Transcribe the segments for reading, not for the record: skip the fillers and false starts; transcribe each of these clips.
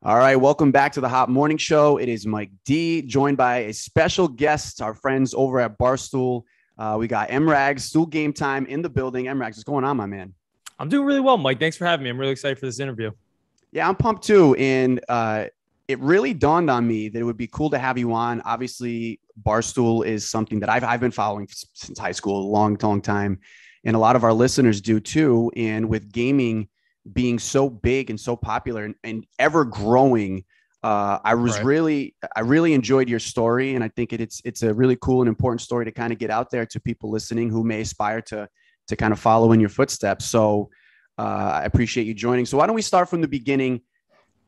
All right, welcome back to the Hot Morning Show. It is Mike D, joined by a special guest, our friends over at Barstool. We got MRags, Stool Game Time in the building. MRags, what's going on, my man? I'm doing really well, Mike. Thanks for having me. I'm really excited for this interview. Yeah, I'm pumped too. And it really dawned on me that it would be cool to have you on. Obviously, Barstool is something that I've been following since high school, a long, long time. And a lot of our listeners do too. And with gaming being so big and so popular and ever growing, I really enjoyed your story, and I think it's a really cool and important story to kind of get out there to people listening who may aspire to kind of follow in your footsteps. So I appreciate you joining. So why don't we start from the beginning?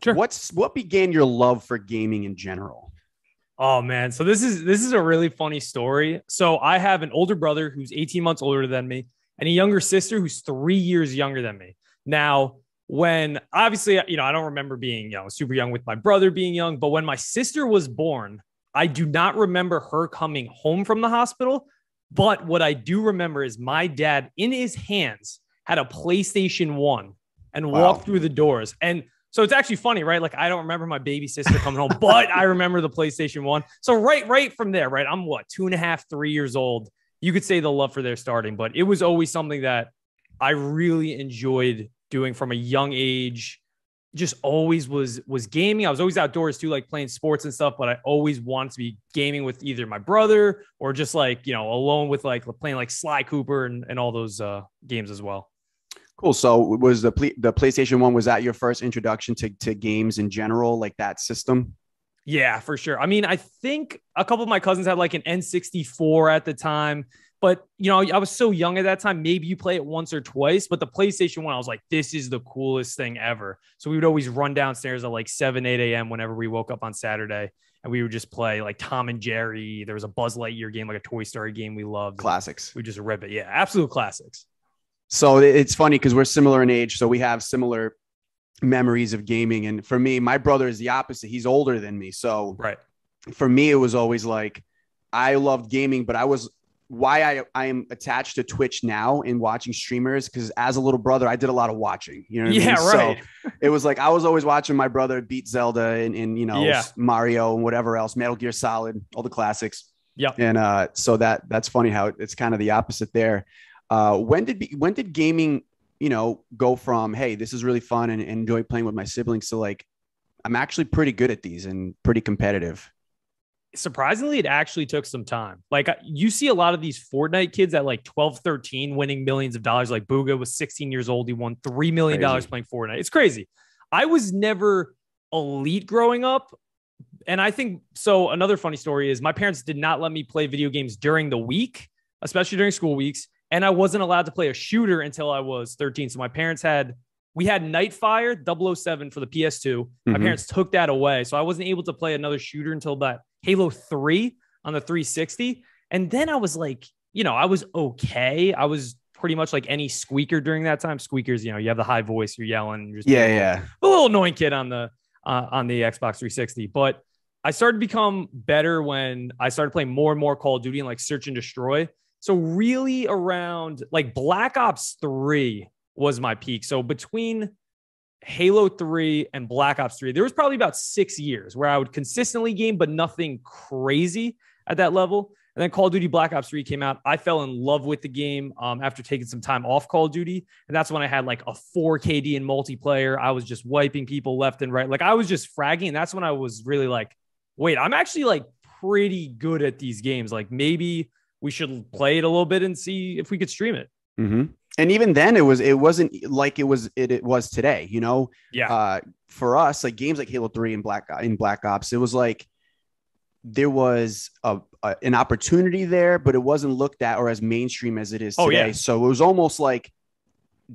Sure. What began your love for gaming in general? Oh man, so this is a really funny story. So I have an older brother who's 18 months older than me, and a younger sister who's 3 years younger than me. Now, when obviously, I don't remember being, super young with my brother being young, but when my sister was born, I do not remember her coming home from the hospital. But what I do remember is my dad in his hands had a PlayStation 1 and walked through the doors. And so it's actually funny, right? Like I don't remember my baby sister coming home, but I remember the PlayStation 1. So right from there, right? I'm 2.5, 3 years old. You could say the love for their starting, but it was always something that I really enjoyed doing from a young age. Just always was gaming. I was always outdoors too, like playing sports and stuff, but I always wanted to be gaming with either my brother or just alone with playing like Sly Cooper and all those games as well. Cool. So was the PlayStation 1, was that your first introduction to games in general, like that system? Yeah, for sure. I mean, I think a couple of my cousins had like an N64 at the time, but I was so young at that time. Maybe you play it once or twice, but the PlayStation 1, I was like, this is the coolest thing ever. So we would always run downstairs at like 7, 8 a.m. whenever we woke up on Saturday, and we would just play like Tom and Jerry. There was a Buzz Lightyear game, like a Toy Story game we loved. Classics. We just rip it. Yeah, absolute classics. So it's funny because we're similar in age, so we have similar memories of gaming. And for me, my brother is the opposite. He's older than me. So right. For me, it was always like, I loved gaming, but I am attached to Twitch now and watching streamers, because as a little brother, I did a lot of watching, what I mean? Right. So it was like, I was always watching my brother beat Zelda and Mario and whatever else, Metal Gear Solid, all the classics. Yeah. And so that's funny how it's kind of the opposite there. When did gaming, go from, hey, this is really fun and enjoy playing with my siblings, to like, I'm actually pretty good at these and pretty competitive? Surprisingly, it actually took some time. Like you see a lot of these Fortnite kids at like 12, 13 winning millions of dollars. Like Booga was 16 years old. He won $3 million playing Fortnite. It's crazy. I was never elite growing up. And I think, so another funny story is my parents did not let me play video games during the week, especially during school weeks. And I wasn't allowed to play a shooter until I was 13. So we had Nightfire 007 for the PS2. My parents took that away. So I wasn't able to play another shooter until that Halo 3 on the 360. And then I was like, I was okay. I was pretty much like any squeaker during that time. Squeakers, you have the high voice, you're yelling. You're just a little annoying kid on the Xbox 360. But I started to become better when I started playing more and more Call of Duty and like Search and Destroy. So really around like Black Ops 3 was my peak. So between Halo 3 and Black Ops 3, there was probably about 6 years where I would consistently game, but nothing crazy at that level. And then Call of Duty Black Ops 3 came out. I fell in love with the game after taking some time off Call of Duty. And that's when I had like a 4KD in multiplayer. I was just wiping people left and right. Like I was just fragging. And that's when I was really like, wait, I'm actually like pretty good at these games. Like maybe we should play it a little bit and see if we could stream it. Mm-hmm. And even then, it wasn't like it was today. For us, like games like Halo 3 and Black Ops, it was like there was an opportunity there, but it wasn't looked at or as mainstream as it is today. Oh, yeah. So it was almost like,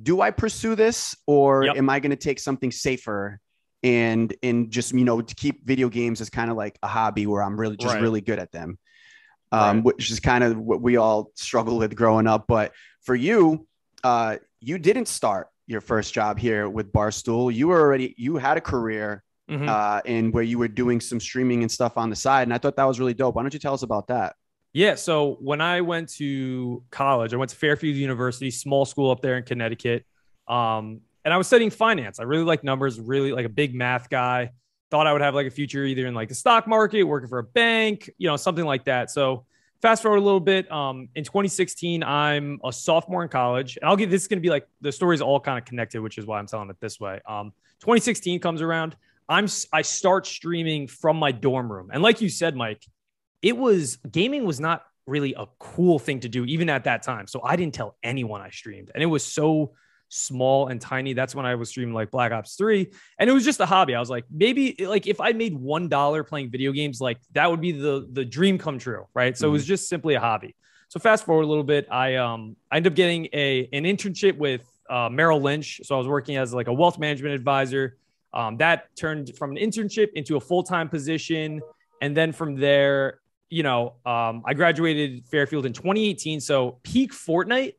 do I pursue this, or am I going to take something safer and just to keep video games as kind of like a hobby where I'm really just really good at them, which is kind of what we all struggle with growing up. But for you, you didn't start your first job here with Barstool. You had a career and where you were doing some streaming and stuff on the side. And I thought that was really dope. Why don't you tell us about that? Yeah. So when I went to college, I went to Fairfield University, small school up there in Connecticut. And I was studying finance. I really like numbers, really like a big math guy. thought I would have like a future either in like the stock market, working for a bank, something like that. So fast forward a little bit. In 2016, I'm a sophomore in college, and this is going to be like the story's all kind of connected, which is why I'm telling it this way. 2016 comes around. I start streaming from my dorm room. And like you said, Mike, gaming was not really a cool thing to do, even at that time. So I didn't tell anyone I streamed, and it was so small and tiny. That's when I was streaming like Black Ops 3, and it was just a hobby. I was like, maybe like if I made $1 playing video games, like that would be the dream come true, right? So it was just simply a hobby. So fast forward a little bit, I ended up getting an internship with Merrill Lynch. So I was working as like a wealth management advisor. That turned from an internship into a full-time position, and then from there, I graduated Fairfield in 2018. So peak Fortnite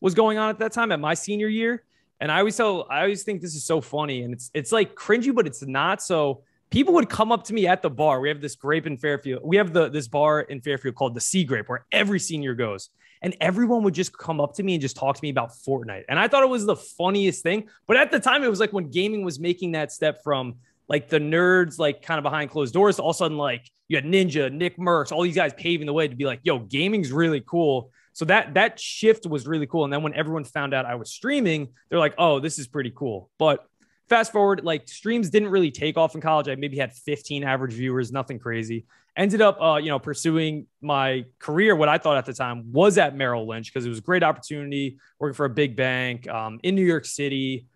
was going on at that time at my senior year. And I always think this is so funny, and it's like cringy, but it's not. So people would come up to me at the bar. We have this grape in Fairfield. We have this bar in Fairfield called the Sea Grape, where every senior goes, and everyone would just come up to me and just talk to me about Fortnite. And I thought it was the funniest thing. But at the time, it was like when gaming was making that step from like the nerds, like kind of behind closed doors, to all of a sudden, like you had Ninja, Nick Merckx, all these guys paving the way to be like, yo, gaming's really cool. So that shift was really cool. And then when everyone found out I was streaming, they're like, oh, this is pretty cool. But fast forward, like streams didn't really take off in college. I maybe had 15 average viewers, nothing crazy. Ended up, pursuing my career. What I thought at the time was at Merrill Lynch, because it was a great opportunity working for a big bank in New York City.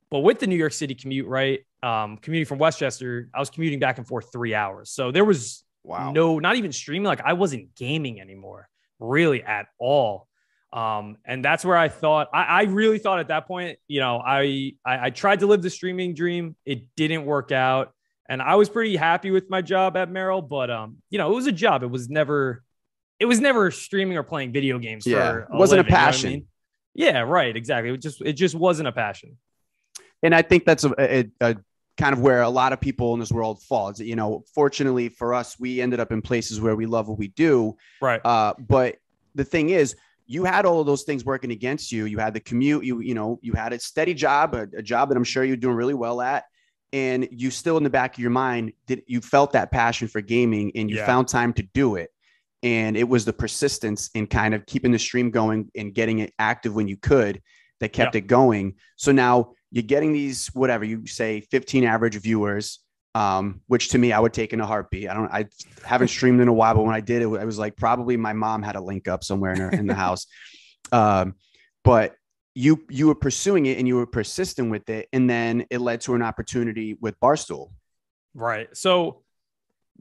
But with the New York City commute, right, commuting from Westchester, I was commuting back and forth 3 hours. So there was not even streaming. Like I wasn't gaming anymore, really at all. And that's where I thought, I really thought at that point, I tried to live the streaming dream. It didn't work out. And I was pretty happy with my job at Merrill, but it was a job. It was never streaming or playing video games. Yeah, it wasn't a passion. You know what I mean? Yeah, right. Exactly. It just wasn't a passion. And I think that's a kind of where a lot of people in this world fall. Fortunately for us, we ended up in places where we love what we do. Right. But the thing is, you had all of those things working against you. You had the commute, you had a steady job, a job that I'm sure you're doing really well at. And you still in the back of your mind, you felt that passion for gaming, and you found time to do it. And it was the persistence in kind of keeping the stream going and getting it active when you could that kept it going. So now you're getting these, whatever you say, 15 average viewers, which to me, I would take in a heartbeat. I haven't streamed in a while, but when I did, it was like probably my mom had a link up somewhere in the house. But you were pursuing it and you were persistent with it. And then it led to an opportunity with Barstool. Right. So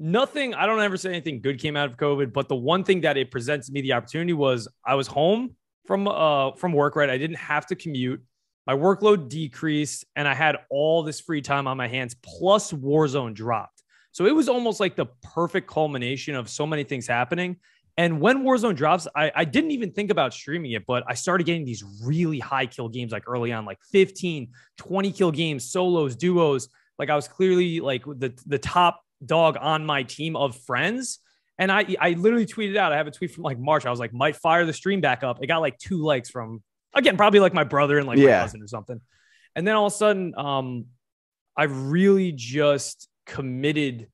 I don't ever say anything good came out of COVID, but the one thing that it presented me the opportunity was I was home from work, right? I didn't have to commute. My workload decreased and I had all this free time on my hands, plus Warzone dropped. So it was almost like the perfect culmination of so many things happening. And when Warzone drops, I didn't even think about streaming it, but I started getting these really high kill games like early on, like 15, 20 kill games, solos, duos. Like I was clearly like the top dog on my team of friends. And I literally tweeted out, I have a tweet from like March. I was like, might fire the stream back up. It got like 2 likes from, again, probably like my brother and like my cousin or something. And then all of a sudden, I really just committed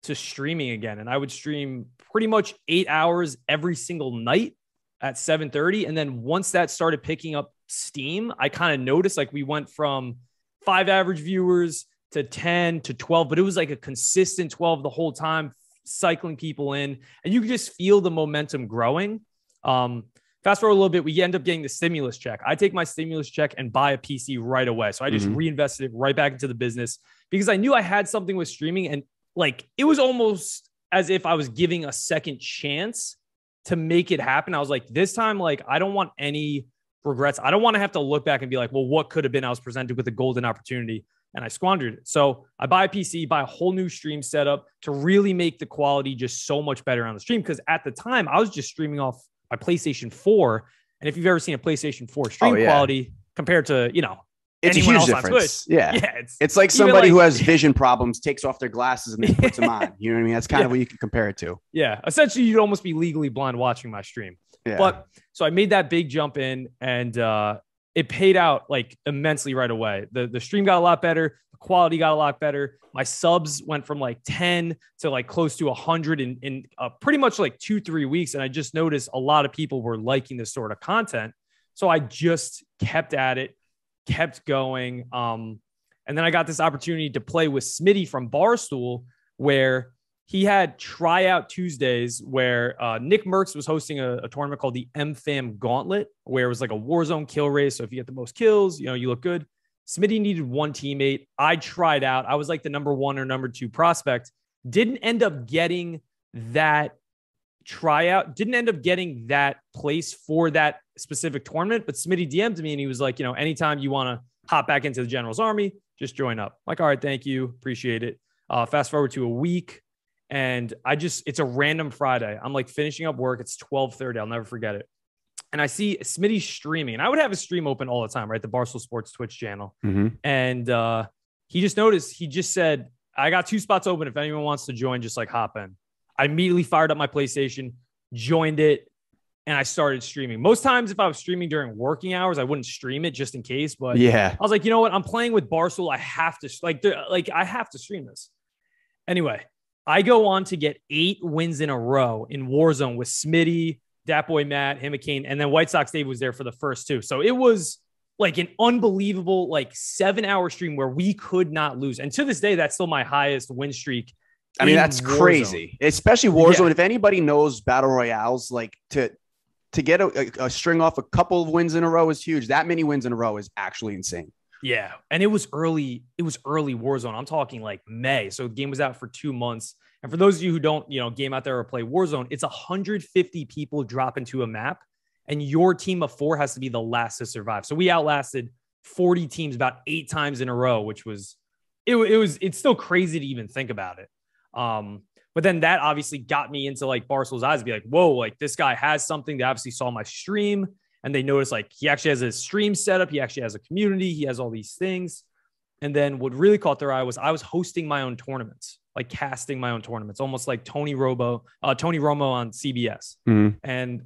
to streaming again. And I would stream pretty much 8 hours every single night at 7:30. And then once that started picking up steam, I kind of noticed like we went from 5 average viewers to 10 to 12, but it was like a consistent 12 the whole time, cycling people in, and you could just feel the momentum growing. Fast forward a little bit, we end up getting the stimulus check. I take my stimulus check and buy a PC right away. So I just reinvested it right back into the business because I knew I had something with streaming, and like it was almost as if I was giving a second chance to make it happen. I was like, this time, like, I don't want any regrets. I don't want to have to look back and be like, well, what could have been? I was presented with a golden opportunity and I squandered it. So I buy a PC, buy a whole new stream setup to really make the quality just so much better on the stream. Because at the time I was just streaming off my PlayStation 4. And if you've ever seen a PlayStation 4 stream quality compared to, it's a huge difference. Yeah. It's like somebody who has vision problems takes off their glasses and then puts them on. You know what I mean? That's kind of what you can compare it to. Yeah. Essentially, you'd almost be legally blind watching my stream. Yeah. But so I made that big jump in, and it paid out like immensely right away. The stream got a lot better. The quality got a lot better. My subs went from like 10 to like close to 100 in pretty much like 2-3 weeks. And I just noticed a lot of people were liking this sort of content. So I just kept at it, kept going. And then I got this opportunity to play with Smitty from Barstool, where he had tryout Tuesdays where Nick Merckx was hosting a tournament called the MFAM Gauntlet, where it was like a Warzone kill race. So if you get the most kills, you know, you look good. Smitty needed one teammate. I tried out. I was like the number 1 or number 2 prospect. Didn't end up getting that tryout. Didn't end up getting that place for that specific tournament. But Smitty DM'd me and he was like, you know, anytime you want to hop back into the General's Army, just join up. Like, all right, thank you. Appreciate it. Fast forward to a week. And it's a random Friday. I'm like finishing up work. It's 12:30. I'll never forget it. And I see Smitty streaming, and I would have a stream open all the time, right? The Barstool Sports Twitch channel. Mm-hmm. And he just noticed, he just said, I got 2 spots open. If anyone wants to join, just like hop in. I immediately fired up my PlayStation, joined it, and I started streaming. Most times if I was streaming during working hours, I wouldn't stream it just in case. But yeah, I was like, you know what? I'm playing with Barstool. I have to I have to stream this. Anyway, I go on to get 8 wins in a row in Warzone with Smitty, Dat Boy Matt, Himicane, and then White Sox Dave was there for the first 2. So it was like an unbelievable, like 7-hour stream where we could not lose. And to this day, that's still my highest win streak. I mean, that's Warzone. Crazy, especially Warzone. Yeah. If anybody knows battle royales, like to get a string off a couple of wins in a row is huge. That many wins in a row is actually insane. Yeah. And it was early Warzone. I'm talking like May. So the game was out for 2 months. And for those of you who don't, you know, game out there or play Warzone, it's 150 people drop into a map and your team of 4 has to be the last to survive. So we outlasted 40 teams about 8 times in a row, which was, it's still crazy to even think about it. But then that obviously got me into like Barstool's eyes to be like, whoa, like this guy has something. They obviously saw my stream and they noticed like he actually has a stream setup. He actually has a community. He has all these things. And then what really caught their eye was I was hosting my own tournaments, like casting my own tournaments, almost like Tony Romo on CBS. Mm-hmm. And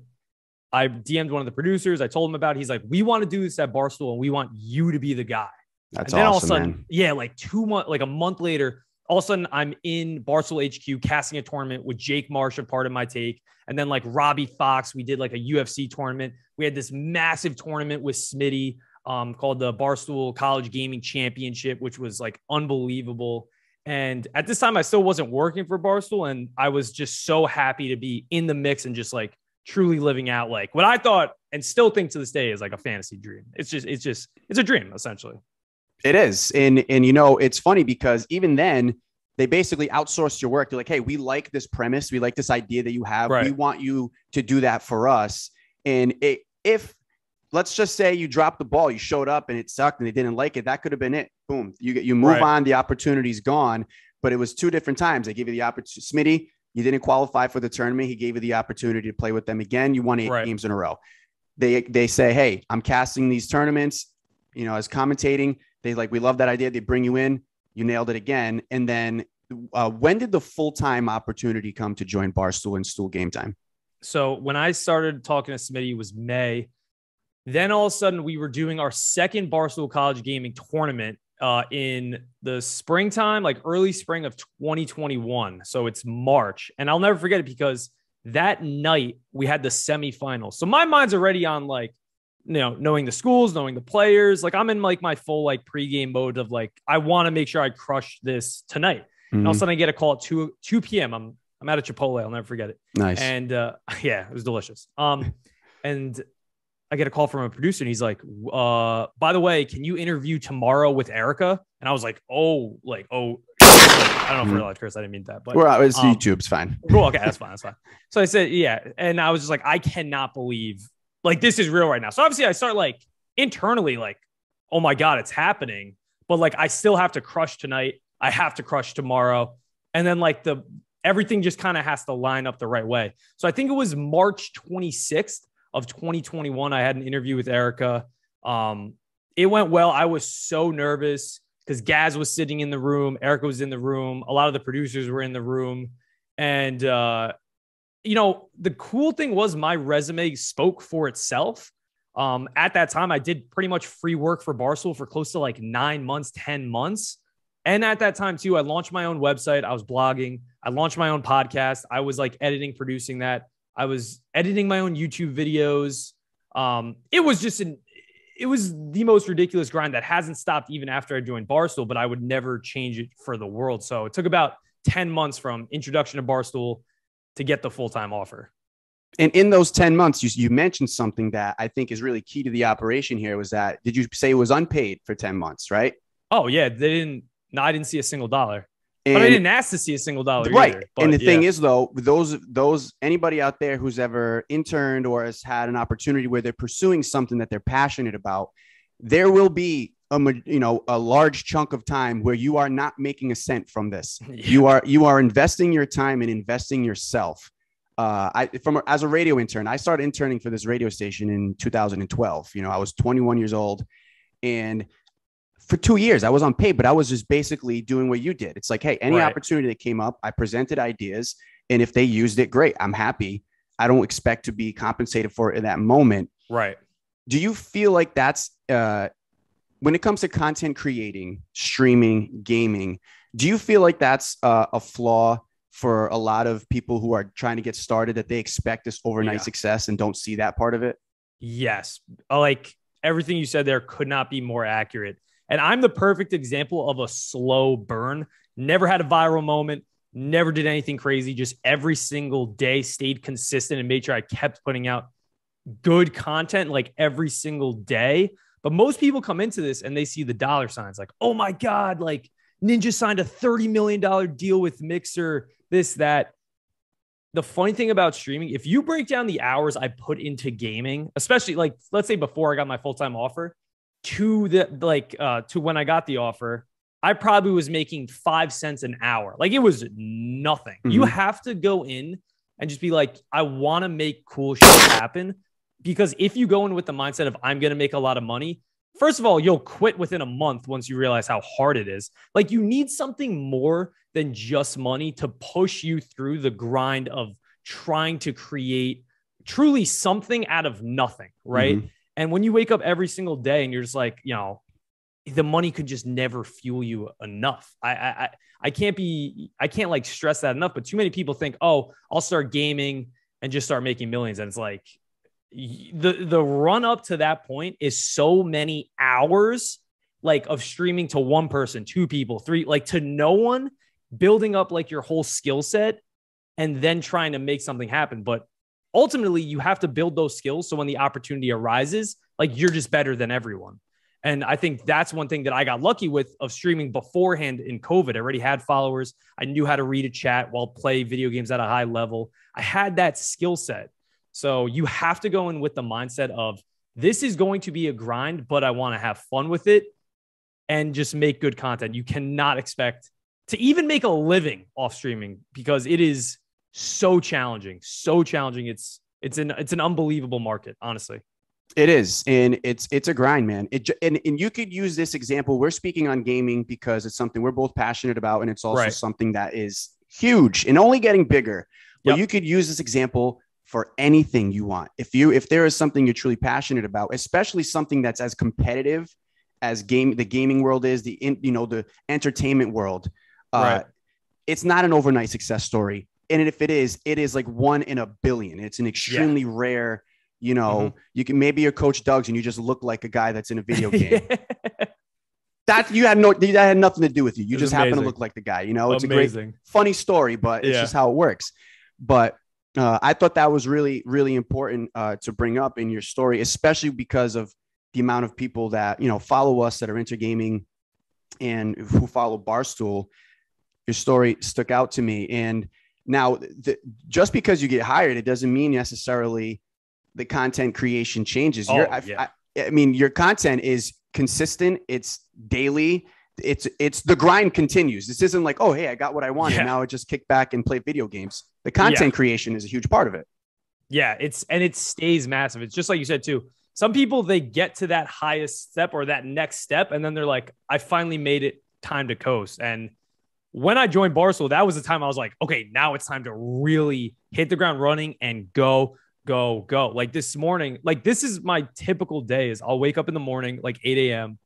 I DM'd one of the producers. I told him about it. He's like, we want to do this at Barstool and we want you to be the guy. That's and then awesome, all of a sudden, man. Yeah, like 2 months, like a month later, all of a sudden I'm in Barstool HQ casting a tournament with Jake Marsh, a part of my take. And then like Robbie Fox, we did like a UFC tournament. We had this massive tournament with Smitty called the Barstool College Gaming Championship, which was like unbelievable. And at this time I still wasn't working for Barstool. And I was just so happy to be in the mix and just like truly living out like what I thought and still think to this day is like a fantasy dream. It's a dream essentially. It is. And you know, it's funny because even then they basically outsourced your work. They're like, hey, we like this premise. We like this idea that you have. Right. We want you to do that for us. And if let's just say you dropped the ball, you showed up and it sucked and they didn't like it, that could have been it. Boom. You move on. The opportunity's gone. But it was 2 different times. They gave you the opportunity. Smitty, you didn't qualify for the tournament. He gave you the opportunity to play with them again. You won 8 games in a row. They say, hey, I'm casting these tournaments, you know, as commentating. They like, we love that idea. They bring you in, you nailed it again. And then when did the full-time opportunity come to join Barstool and Stool Game Time? So when I started talking to Smitty, it was May. Then all of a sudden we were doing our second Barstool College Gaming tournament in the springtime, like early spring of 2021. So it's March. And I'll never forget it because that night we had the semifinals. So my mind's already on like, you know, knowing the schools, knowing the players, like I'm in like my full like pregame mode of like, I want to make sure I crush this tonight. Mm-hmm. And all of a sudden I get a call at 2 p.m. I'm at a Chipotle. I'll never forget it. Nice. And yeah, it was delicious. And I get a call from a producer and he's like, by the way, can you interview tomorrow with Erica? And I was like, I don't know if we're allowed to curse. I didn't mean that, but it's YouTube. It's fine. Cool. Okay. That's fine. So I said, yeah. And I was just like, I cannot believe like this is real right now. So obviously I start like internally, like, oh my God, it's happening. But like, I still have to crush tonight. I have to crush tomorrow. And then like everything just kind of has to line up the right way. So I think it was March 26th of 2021. I had an interview with Erica. It went well. I was so nervous because Gaz was sitting in the room. Erica was in the room. A lot of the producers were in the room. And, you know, the cool thing was my resume spoke for itself. At that time, I did pretty much free work for Barstool for close to like 9 months, 10 months. And at that time too, I launched my own website. I was blogging. I launched my own podcast. I was like editing, producing that. I was editing my own YouTube videos. It was the most ridiculous grind that hasn't stopped even after I joined Barstool, but I would never change it for the world. So it took about 10 months from introduction to Barstool to get the full-time offer. And in those 10 months, you mentioned something that I think is really key to the operation here was that, did you say it was unpaid for 10 months, right? Oh yeah. I didn't see a single dollar, but I didn't ask to see a single dollar. Right. Either, and the thing is though, those, anybody out there who's ever interned or has had an opportunity where they're pursuing something that they're passionate about, there will be a large chunk of time where you are not making a cent from this. Yeah. You are investing your time and investing yourself. As a radio intern, I started interning for this radio station in 2012. I was 21 years old, and for 2 years I was unpaid, but I was just basically doing what you did. It's like, hey, any opportunity that came up, I presented ideas, and if they used it, great. I'm happy. I don't expect to be compensated for it in that moment. Right. Do you feel like that's when it comes to content creating, streaming, gaming, do you feel like that's a flaw for a lot of people who are trying to get started, that they expect this overnight success and don't see that part of it? Yes. Like everything you said there could not be more accurate. And I'm the perfect example of a slow burn. Never had a viral moment, never did anything crazy. Just every single day stayed consistent and made sure I kept putting out good content like every single day. But most people come into this and they see the dollar signs like, oh my God, like Ninja signed a $30 million deal with Mixer, this, that. The funny thing about streaming, if you break down the hours I put into gaming, especially like, let's say before I got my full-time offer to when I got the offer, I probably was making 5 cents an hour. Like it was nothing. Mm-hmm. You have to go in and just be like, I want to make cool shit happen. Because if you go in with the mindset of I'm going to make a lot of money, first of all, you'll quit within a month once you realize how hard it is. Like you need something more than just money to push you through the grind of trying to create truly something out of nothing, right? Mm-hmm. And when you wake up every single day and you're just like, the money could just never fuel you enough. I can't like stress that enough, but too many people think, oh, I'll start gaming and just start making millions. And it's like, the run up to that point is so many hours like of streaming to one person, two people, three, like to no one, building up like your whole skill set and then trying to make something happen. But ultimately you have to build those skills. So when the opportunity arises, like you're just better than everyone. And I think that's one thing that I got lucky with of streaming beforehand in COVID. I already had followers. I knew how to read a chat while play video games at a high level. I had that skill set. So you have to go in with the mindset of this is going to be a grind, but I want to have fun with it and just make good content. You cannot expect to even make a living off streaming because it is so challenging, so challenging. It's an unbelievable market, honestly. It is. And it's a grind, man. And you could use this example. We're speaking on gaming because it's something we're both passionate about. And it's also something that is huge and only getting bigger. But you could use this example for anything you want. If there is something you're truly passionate about, especially something that's as competitive as the gaming world is, the entertainment world, it's not an overnight success story. And if it is like 1 in a billion. It's an extremely rare, you can, maybe you're Coach Doug's and you just look like a guy that's in a video game. That had nothing to do with you. You just happen to look like the guy, it's a great, funny story, but it's just how it works. But I thought that was really, really important to bring up in your story, especially because of the amount of people that, follow us that are into gaming and who follow Barstool. Your story stuck out to me. And now just because you get hired, it doesn't mean necessarily the content creation changes. I mean, your content is consistent. It's daily. It's the grind continues. This isn't like, oh, hey, I got what I wanted. Now I just kick back and play video games. The content creation is a huge part of it. Yeah, it stays massive. It's just like you said, too. Some people, they get to that highest step or that next step, and then they're like, I finally made it, time to coast. And when I joined Barstool, that was the time I was like, okay, now it's time to really hit the ground running and go. go. Like this morning, like this is my typical day is I'll wake up in the morning, like 8 a.m.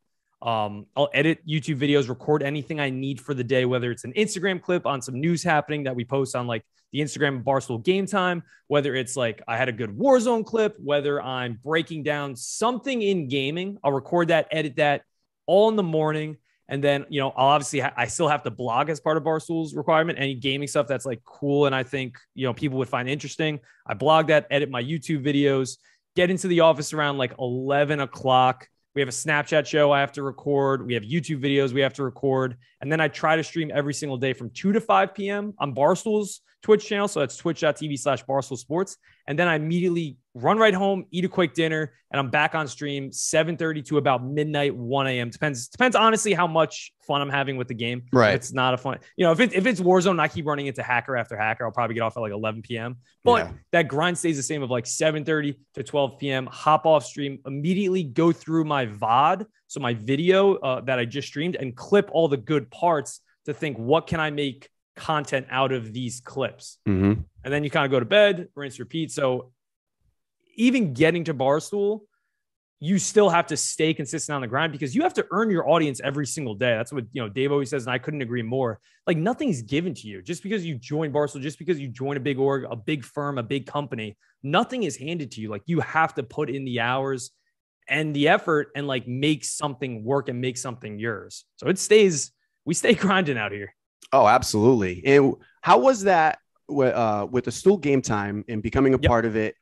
I'll edit YouTube videos, record anything I need for the day, whether it's an Instagram clip on some news happening that we post on like the Instagram Barstool Game Time, whether it's like I had a good Warzone clip, whether I'm breaking down something in gaming, I'll record that, edit that all in the morning. And then, you know, I'll obviously, I still have to blog as part of Barstool's requirement, any gaming stuff that's like cool. And I think, you know, people would find interesting. I blog that, edit my YouTube videos, get into the office around like 11 o'clock. We have a Snapchat show I have to record. We have YouTube videos we have to record. And then I try to stream every single day from 2 to 5 p.m. on Barstool's Twitch channel. So that's twitch.tv/Barstool Sports. And then I immediately run right home, eat a quick dinner, and I'm back on stream 7:30 to about midnight, 1 a.m. Depends honestly how much fun I'm having with the game. Right. If it's not a fun, you know, if it's Warzone and I keep running into hacker after hacker, I'll probably get off at like 11 p.m. But that grind stays the same of like 7:30 to 12 p.m. Hop off stream, immediately go through my VOD, so my video that I just streamed, and clip all the good parts to think, what can I make content out of these clips? Mm-hmm. And then you kind of go to bed, rinse, repeat. So even getting to Barstool, you still have to stay consistent on the grind because you have to earn your audience every single day. That's what, you know, Dave always says, and I couldn't agree more. Like nothing's given to you just because you join Barstool, just because you join a big org, a big firm, a big company. Nothing is handed to you. Like you have to put in the hours and the effort and like make something work and make something yours. So we stay grinding out here. Oh, absolutely. And how was that with the Stool Game Time and becoming a part of it?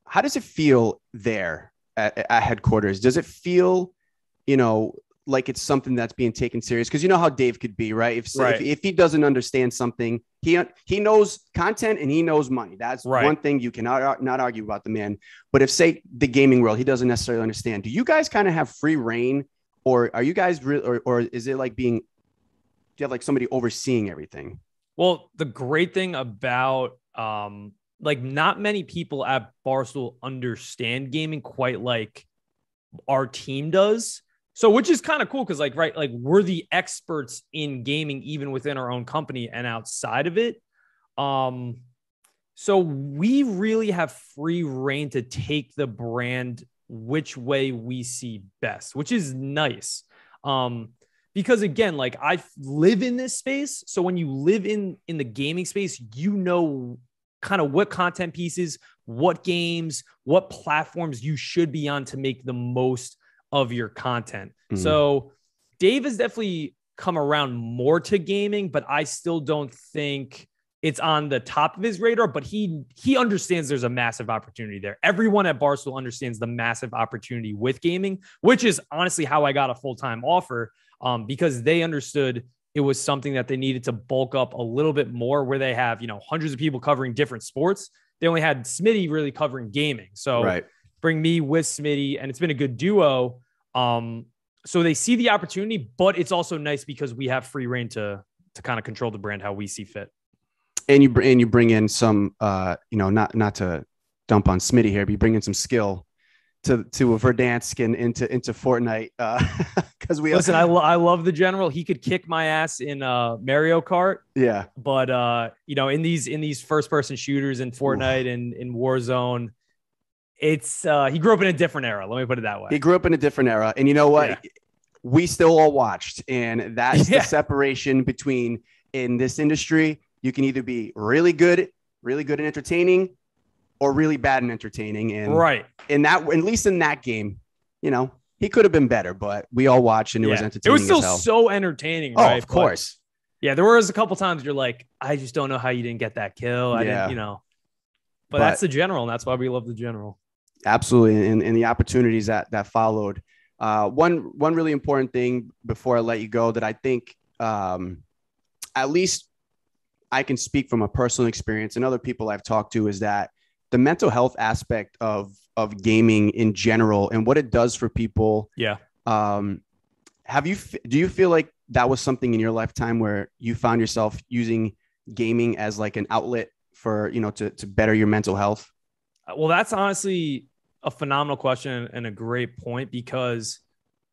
How does it feel there at headquarters? Does it feel, you know, like it's something that's being taken serious? Because you know how Dave could be, right? If he doesn't understand something, he knows content and he knows money. That's one thing you cannot not argue about the man. But if, say, the gaming world, he doesn't necessarily understand. Do you guys kind of have free reign, or are you guys or is it like being? Do you have like somebody overseeing everything? Well, the great thing about like not many people at Barstool understand gaming quite like our team does. So, which is kind of cool because like we're the experts in gaming even within our own company and outside of it. So we really have free reign to take the brand which way we see best, which is nice. Because again, like I live in this space. So when you live in the gaming space, you know kind of what content pieces, what games, what platforms you should be on to make the most of your content. Mm-hmm. So Dave has definitely come around more to gaming, but I still don't think it's on the top of his radar, but he understands there's a massive opportunity there. Everyone at Barstool understands the massive opportunity with gaming, which is honestly how I got a full-time offer. Because they understood it was something that they needed to bulk up a little bit more, where they have, you know, hundreds of people covering different sports. They only had Smitty really covering gaming. So bring me with Smitty, and it's been a good duo. So they see the opportunity, but it's also nice because we have free reign to kind of control the brand how we see fit. And you bring in some, you know, not to dump on Smitty here, but you bring in some skill to Verdansk and into Fortnite. Because listen, I love the general. He could kick my ass in Mario Kart. Yeah, but you know, in these first person shooters in Fortnite and in Warzone, it's he grew up in a different era. Let me put it that way. He grew up in a different era, and you know what? Yeah. We still all watched, and that's the separation between in this industry. You can either be really good and entertaining, or really bad and entertaining. And in that, at least in that game, you know, he could have been better, but we all watched and it was entertaining. It was still so entertaining, right? Oh, of course. Yeah, there was a couple times you're like, I just don't know how you didn't get that kill. I didn't, you know. But that's the general, and that's why we love the general. Absolutely. And the opportunities that followed. One really important thing before I let you go that I think at least I can speak from a personal experience and other people I've talked to is that the mental health aspect of gaming in general and what it does for people. Yeah. Do you feel like that was something in your lifetime where you found yourself using gaming as like an outlet for, you know, to better your mental health? Well, that's honestly a phenomenal question and a great point, because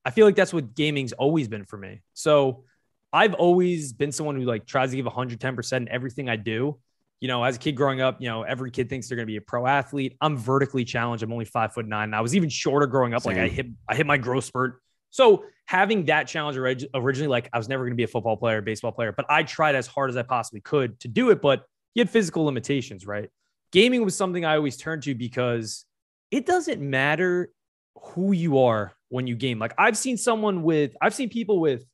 I feel like that's what gaming's always been for me. So I've always been someone who like tries to give 110% in everything I do. as a kid growing up, every kid thinks they're going to be a pro athlete. I'm vertically challenged. I'm only 5'9". And I was even shorter growing up. Same. Like I hit my growth spurt. So having that challenge originally, like I was never going to be a football player, baseball player, but I tried as hard as I possibly could to do it. But you had physical limitations, right? Gaming was something I always turned to because it doesn't matter who you are when you game. Like I've seen people with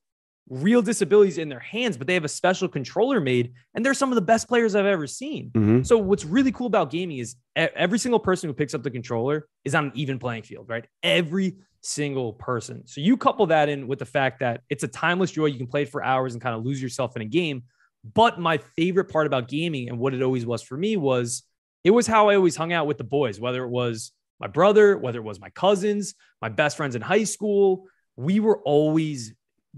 real disabilities in their hands, but they have a special controller made, and they're some of the best players I've ever seen. Mm-hmm. So what's really cool about gaming is every single person who picks up the controller is on an even playing field, right? Every single person. So you couple that in with the fact that it's a timeless joy. You can play it for hours and kind of lose yourself in a game. But my favorite part about gaming, and what it always was for me, was it was how I always hung out with the boys, whether it was my brother, whether it was my cousins, my best friends in high school. We were always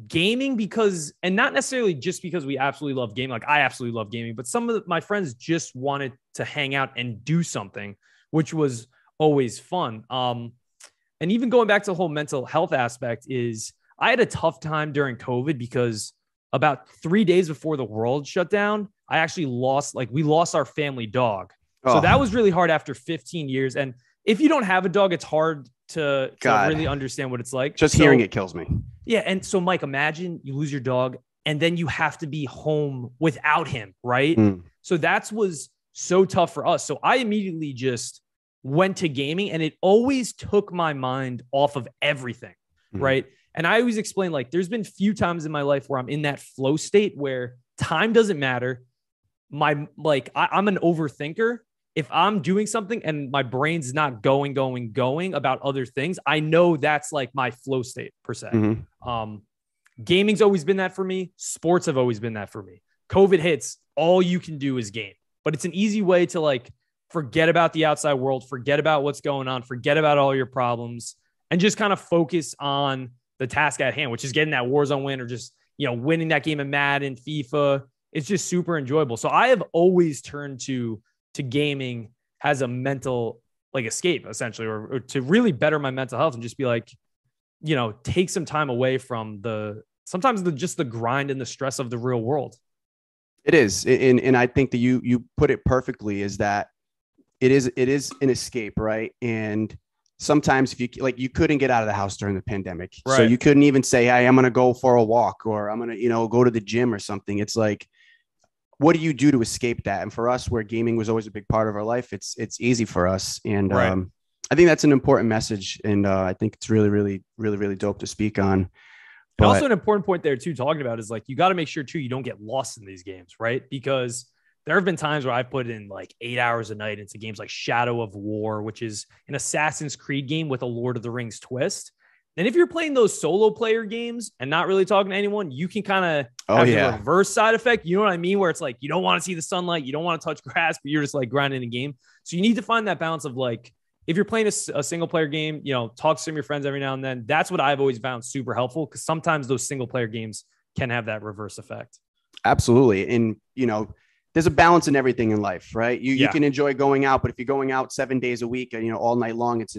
gaming because, and not necessarily just because we absolutely love gaming. Like I absolutely love gaming, but some of my friends just wanted to hang out and do something, which was always fun. And even going back to the whole mental health aspect is I had a tough time during COVID because about 3 days before the world shut down, we lost our family dog. So that was really hard after 15 years. And if you don't have a dog, it's hard to really understand what it's like. Just hearing it kills me. Yeah. And so, Mike, imagine you lose your dog and then you have to be home without him, right? So that was so tough for us. So I immediately just went to gaming, and it always took my mind off of everything, right? And I always explain, like, there's been few times in my life where I'm in that flow state where time doesn't matter. I'm an overthinker. If I'm doing something and my brain's not going about other things, I know that's like my flow state per se. Gaming's always been that for me. Sports have always been that for me. COVID hits, all you can do is game, but it's an easy way to like forget about the outside world, forget about what's going on, forget about all your problems, and just kind of focus on the task at hand, which is getting that Warzone win or just, winning that game of Madden, FIFA. It's just super enjoyable. So I have always turned to gaming as a mental like escape, essentially, or to really better my mental health and just be like, take some time away from sometimes the grind and the stress of the real world. It is. And I think that you put it perfectly, is that it is an escape, right? And sometimes if you couldn't get out of the house during the pandemic, right? So you couldn't even say, hey, I'm going to go for a walk, or I'm going to, go to the gym or something. It's like, what do you do to escape that? And for us, where gaming was always a big part of our life, it's easy for us. And right. I think that's an important message. And I think it's really, really, really, really dope to speak on. But also an important point there too, talking about is like, you got to make sure too, you don't get lost in these games, right? Because there have been times where I've put in like 8 hours a night into games like Shadow of War, which is an Assassin's Creed game with a Lord of the Rings twist. And if you're playing those solo player games and not really talking to anyone, you can kind of have the reverse side effect. You know what I mean? Where it's like, you don't want to see the sunlight, you don't want to touch grass, but you're just like grinding a game. So you need to find that balance of like, if you're playing a single player game, talk to some of your friends every now and then. That's what I've always found super helpful, because sometimes those single player games can have that reverse effect. Absolutely. And, there's a balance in everything in life, right? You can enjoy going out, but if you're going out 7 days a week and, all night long, it's,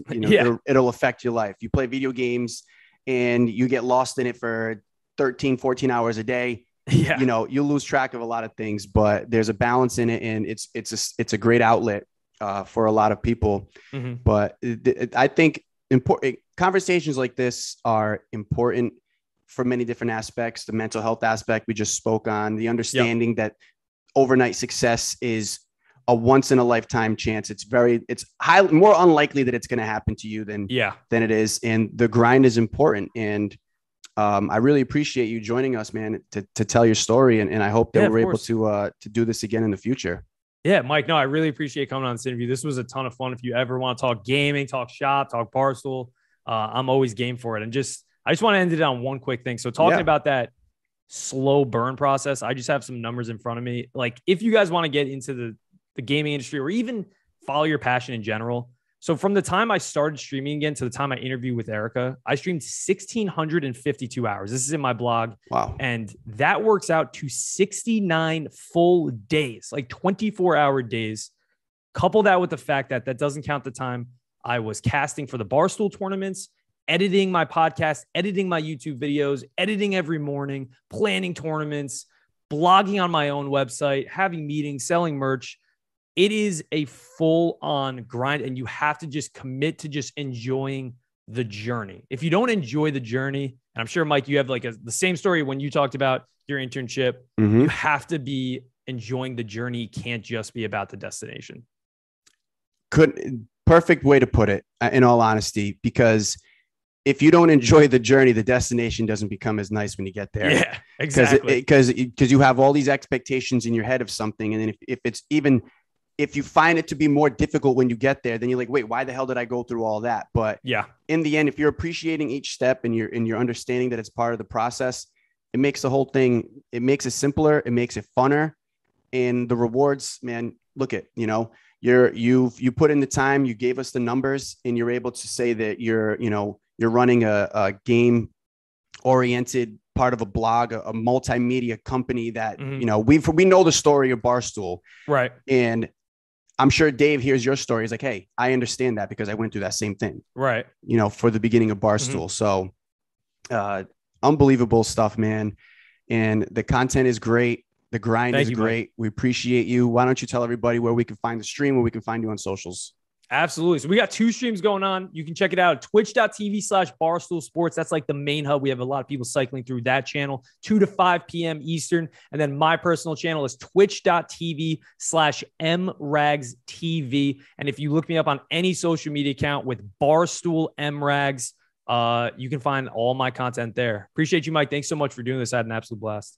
it'll affect your life. You play video games and you get lost in it for 13, 14 hours a day. You'll lose track of a lot of things, but there's a balance in it. And it's a great outlet for a lot of people. But I think important conversations like this are important for many different aspects. The mental health aspect we just spoke on, the understanding that overnight success is a once in a lifetime chance. It's highly more unlikely that it's going to happen to you than it is. And the grind is important. And I really appreciate you joining us, man, to tell your story. And I hope that we're able to do this again in the future. Yeah, Mike, no, I really appreciate coming on this interview. This was a ton of fun. If you ever want to talk gaming, talk shop, talk Barstool, I'm always game for it. And I just want to end it on one quick thing. So talking about that slow burn process, I just have some numbers in front of me. Like, if you guys want to get into the gaming industry or even follow your passion in general. So from the time I started streaming again to the time I interviewed with Erica, I streamed 1,652 hours. This is in my blog. Wow. And that works out to 69 full days, like 24-hour days. Couple that with the fact that doesn't count the time I was casting for the Barstool tournaments, editing my podcast, editing my YouTube videos, editing every morning, planning tournaments, blogging on my own website, having meetings, selling merch. It is a full-on grind, and you have to just commit to just enjoying the journey. If you don't enjoy the journey, and I'm sure, Mike, you have like the same story when you talked about your internship, you have to be enjoying the journey. It can't just be about the destination. Perfect way to put it, in all honesty, because if you don't enjoy the journey, the destination doesn't become as nice when you get there. Yeah, exactly. Because you have all these expectations in your head of something. And then if you find it to be more difficult when you get there, then you're like, wait, why the hell did I go through all that? But yeah, in the end, if you're appreciating each step and you're understanding that it's part of the process, it makes the whole thing, it makes it simpler. It makes it funner. And the rewards, man, look at, you put in the time, you gave us the numbers, and you're able to say that you're running a game oriented part of a blog, a multimedia company that, we know the story of Barstool. Right. And I'm sure Dave hears your story. He's like, hey, I understand that because I went through that same thing. Right. For the beginning of Barstool. So unbelievable stuff, man. And the content is great. The grind is great. Mike. We appreciate you. Why don't you tell everybody where we can find the stream, where we can find you on socials? Absolutely. So we got 2 streams going on. You can check it out at twitch.tv/Barstool Sports. That's like the main hub. We have a lot of people cycling through that channel, 2 to 5 p.m. Eastern. And then my personal channel is twitch.tv/MRags TV. And if you look me up on any social media account with Barstool MRags, you can find all my content there. Appreciate you, Mike. Thanks so much for doing this. I had an absolute blast.